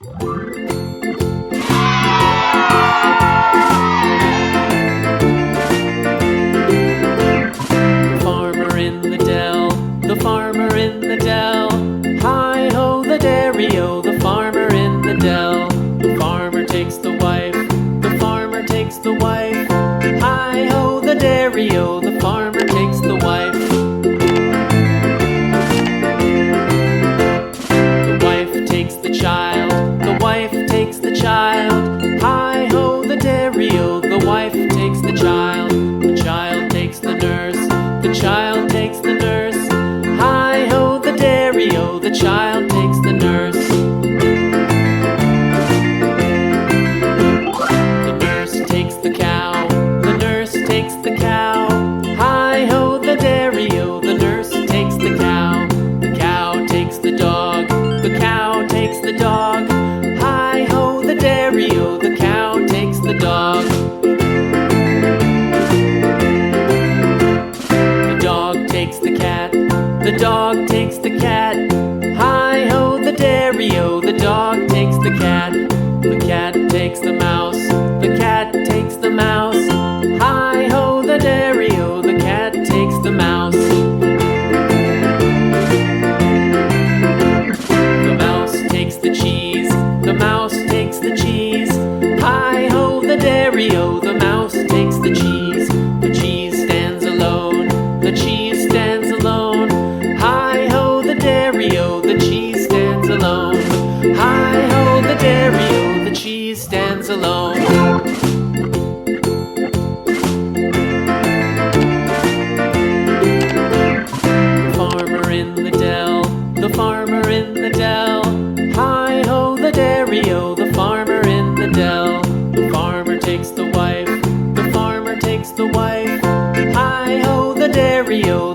Farmer in the dell, the farmer in the dell. Hi-ho the dairy-o, the farmer in the dell. The farmer takes the wife, the farmer takes the wife. Hi-ho the dairy-o, the farmer takes the wife. The wife takes the child, the wife takes the child. Hi-ho the dairy-o, the wife takes the child. The child takes the nurse, the child takes the nurse. Hi-ho the dairy-o, the child takes the nurse. The nurse takes the cow, the nurse takes the cow. Hi-ho the dairy-o, the nurse takes the cow. The cow takes the dog, the cow takes the dog. Hi-ho the dairy-o, the cow takes the dog. The dog takes the cat, the dog takes the cat. Hi-ho the dairy-o, the dog takes the cat. The cat takes the mouse, the cat takes the mouse. Hi-ho the dairy-o, the cat takes the mouse. The mouse takes the cheese, the mouse takes the cheese. Hi-ho the dairy-o, the mouse takes the cheese. The cheese stands alone, the cheese stands alone. Hi-ho the dairy-o, the cheese stands alone. Hi-ho the dairy-o, the cheese stands alone. The farmer in the dell, the farmer in the dell. Hi-ho the dairy-o, the farmer in the dell. The farmer takes the wife, the farmer takes the wife. Hi-ho the dairy-o,